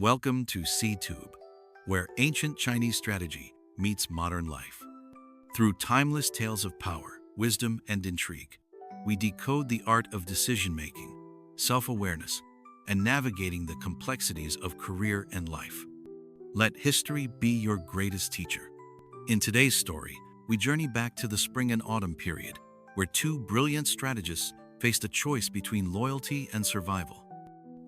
Welcome to C.Tube, where ancient Chinese strategy meets modern life. Through timeless tales of power, wisdom, and intrigue, we decode the art of decision-making, self-awareness, and navigating the complexities of career and life. Let history be your greatest teacher. In today's story, we journey back to the spring and autumn period, where two brilliant strategists faced a choice between loyalty and survival.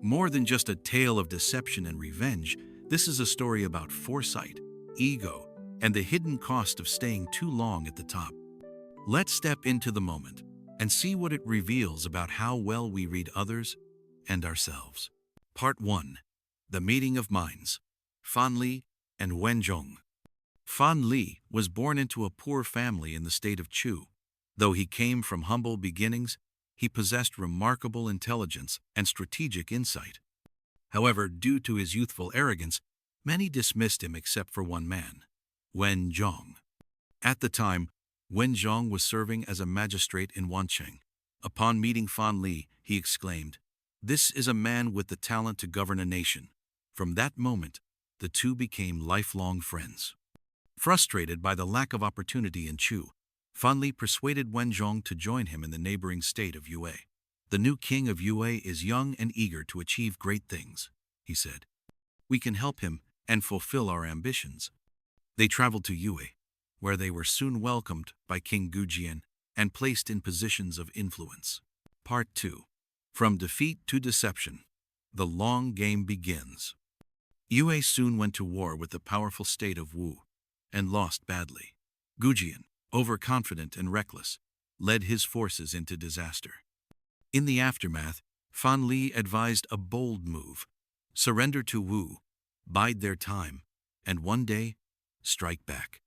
More than just a tale of deception and revenge, this is a story about foresight, ego, and the hidden cost of staying too long at the top. Let's step into the moment and see what it reveals about how well we read others and ourselves. Part 1. The Meeting of Minds. Fan Li and Wen Zhong. Fan Li was born into a poor family in the state of Chu. Though he came from humble beginnings, he possessed remarkable intelligence and strategic insight. However, due to his youthful arrogance, many dismissed him except for one man, Wen Zhong. At the time, Wen Zhong was serving as a magistrate in Wancheng. Upon meeting Fan Li, he exclaimed, "This is a man with the talent to govern a nation." From that moment, the two became lifelong friends. Frustrated by the lack of opportunity in Chu, Fan Li persuaded Wen Zhong to join him in the neighboring state of Yue. "The new king of Yue is young and eager to achieve great things," he said. "We can help him and fulfill our ambitions." They traveled to Yue, where they were soon welcomed by King Gujian and placed in positions of influence. Part 2. From Defeat to Deception. The long game begins. Yue soon went to war with the powerful state of Wu and lost badly. Gujian, overconfident and reckless, led his forces into disaster. In the aftermath, Fan Li advised a bold move: surrender to Wu, bide their time, and one day, strike back.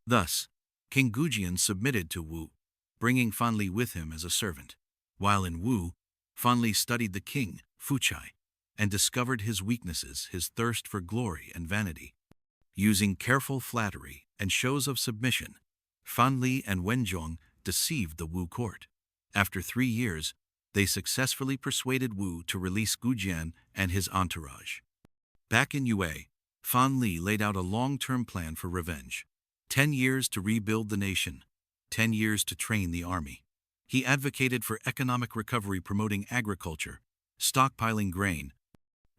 Thus, King Gujian submitted to Wu, bringing Fan Li with him as a servant. While in Wu, Fan Li studied the king, Fuchai, and discovered his weaknesses, his thirst for glory and vanity. Using careful flattery and shows of submission, Fan Li and Wen Zhong deceived the Wu court. After 3 years, they successfully persuaded Wu to release Gujian and his entourage. Back in Yue, Fan Li laid out a long-term plan for revenge. 10 years to rebuild the nation, 10 years to train the army. He advocated for economic recovery, promoting agriculture, stockpiling grain,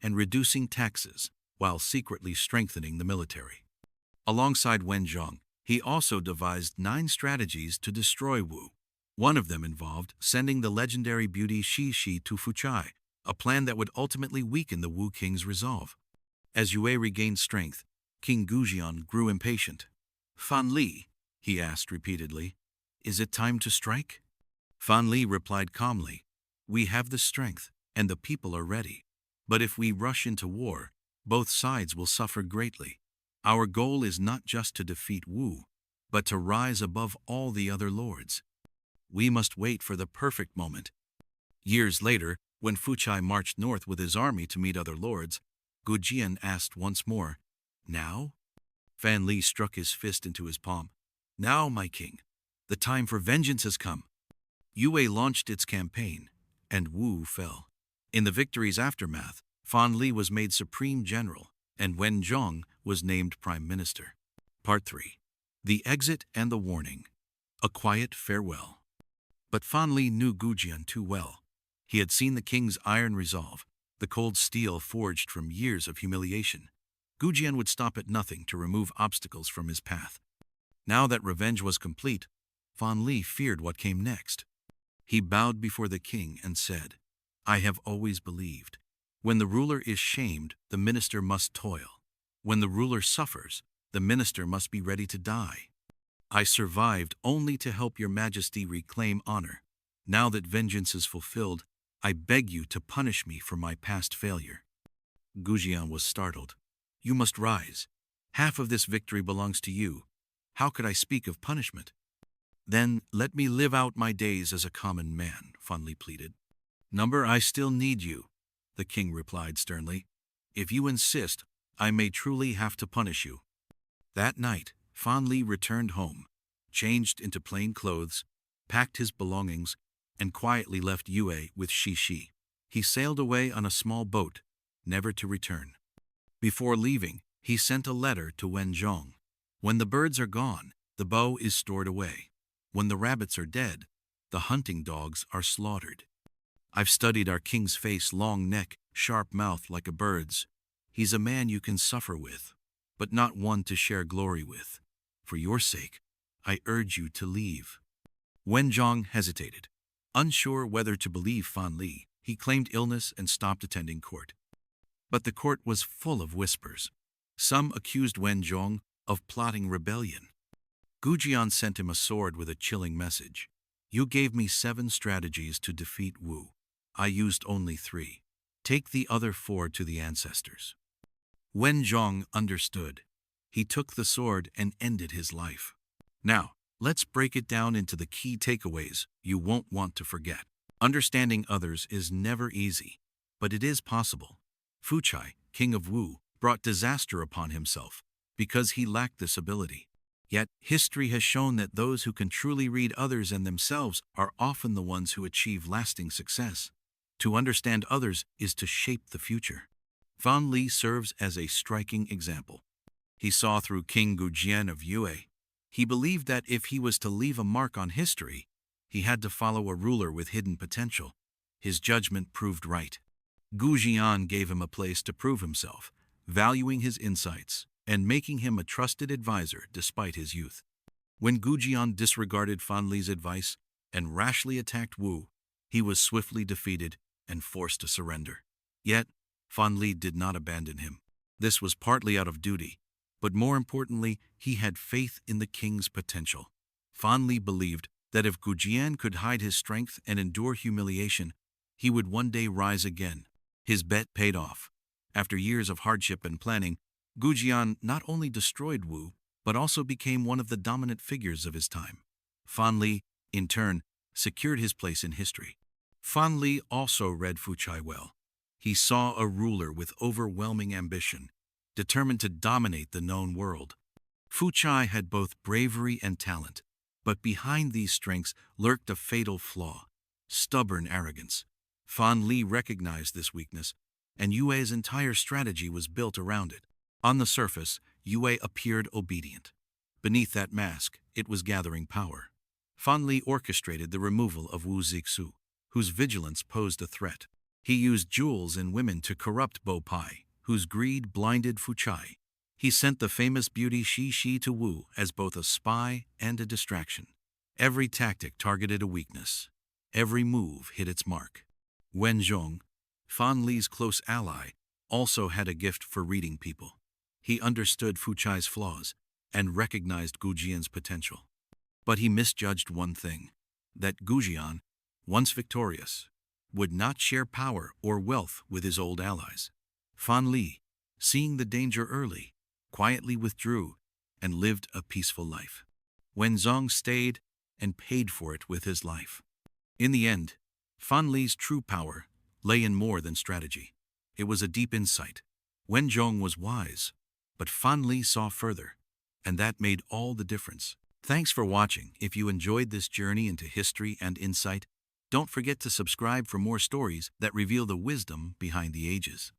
and reducing taxes, while secretly strengthening the military. Alongside Wen Zhong, he also devised 9 strategies to destroy Wu. One of them involved sending the legendary beauty Shi to Fuchai, a plan that would ultimately weaken the Wu king's resolve. As Yue regained strength, King Gujian grew impatient. "Fan Li," he asked repeatedly, "is it time to strike?" Fan Li replied calmly, "We have the strength, and the people are ready. But if we rush into war, both sides will suffer greatly. Our goal is not just to defeat Wu, but to rise above all the other lords. We must wait for the perfect moment." Years later, when Fuchai marched north with his army to meet other lords, Gujian asked once more, "Now?" Fan Li struck his fist into his palm. "Now, my king, the time for vengeance has come." Yue launched its campaign, and Wu fell. In the victory's aftermath, Fan Li was made supreme general, and Wen Zhong was named prime minister. Part 3. The Exit and the Warning. A quiet farewell. But Fan Li knew Gujian too well. He had seen the king's iron resolve, the cold steel forged from years of humiliation. Gujian would stop at nothing to remove obstacles from his path. Now that revenge was complete, Fan Li feared what came next. He bowed before the king and said, "I have always believed, when the ruler is shamed, the minister must toil. When the ruler suffers, the minister must be ready to die. I survived only to help your majesty reclaim honor. Now that vengeance is fulfilled, I beg you to punish me for my past failure." Gujian was startled. "You must rise. Half of this victory belongs to you. How could I speak of punishment?" "Then let me live out my days as a common man," Fan Li pleaded. "Number, I still need you," the king replied sternly. "If you insist, I may truly have to punish you." That night, Fan Li returned home, changed into plain clothes, packed his belongings, and quietly left Yue with Shi. He sailed away on a small boat, never to return. Before leaving, he sent a letter to Wen Zhong. When the birds are gone, the bow is stored away. When the rabbits are dead, the hunting dogs are slaughtered. I've studied our king's face, long neck, sharp mouth like a bird's. He's a man you can suffer with, but not one to share glory with. For your sake, I urge you to leave. Wen Zhong hesitated. Unsure whether to believe Fan Li, he claimed illness and stopped attending court. But the court was full of whispers. Some accused Wen Zhong of plotting rebellion. Gu Jian sent him a sword with a chilling message. You gave me 7 strategies to defeat Wu. I used only 3. Take the other 4 to the ancestors. Wen Zhong understood. He took the sword and ended his life. Now, let's break it down into the key takeaways you won't want to forget. Understanding others is never easy, but it is possible. Fu Chai, king of Wu, brought disaster upon himself because he lacked this ability. Yet, history has shown that those who can truly read others and themselves are often the ones who achieve lasting success. To understand others is to shape the future. Fan Li serves as a striking example. He saw through King Gujian of Yue. He believed that if he was to leave a mark on history, he had to follow a ruler with hidden potential. His judgment proved right. Gu Jian gave him a place to prove himself, valuing his insights and making him a trusted advisor despite his youth. When Gu Jian disregarded Fan Li's advice and rashly attacked Wu, he was swiftly defeated and forced to surrender. Yet, Fan Li did not abandon him. This was partly out of duty, but more importantly, he had faith in the king's potential. Fan Li believed that if Gu Jian could hide his strength and endure humiliation, he would one day rise again. His bet paid off. After years of hardship and planning, Gu Jian not only destroyed Wu, but also became one of the dominant figures of his time. Fan Li, in turn, secured his place in history. Fan Li also read Fu Chai well. He saw a ruler with overwhelming ambition, determined to dominate the known world. Fu Chai had both bravery and talent, but behind these strengths lurked a fatal flaw: stubborn arrogance. Fan Li recognized this weakness, and Yue's entire strategy was built around it. On the surface, Yue appeared obedient. Beneath that mask, it was gathering power. Fan Li orchestrated the removal of Wu Zixu, whose vigilance posed a threat. He used jewels and women to corrupt Bo Pai, whose greed blinded Fu Chai. He sent the famous beauty Shi to Wu as both a spy and a distraction. Every tactic targeted a weakness. Every move hit its mark. Wen Zhong, Fan Li's close ally, also had a gift for reading people. He understood Fu Chai's flaws and recognized Gu Jian's potential. But he misjudged one thing: that Gu Jian, once victorious, would not share power or wealth with his old allies. Fan Li, seeing the danger early, quietly withdrew and lived a peaceful life. Wen Zhong stayed and paid for it with his life. In the end, Fan Li's true power lay in more than strategy. It was a deep insight. Wen Zhong was wise, but Fan Li saw further, and that made all the difference. Thanks for watching. If you enjoyed this journey into history and insight, don't forget to subscribe for more stories that reveal the wisdom behind the ages.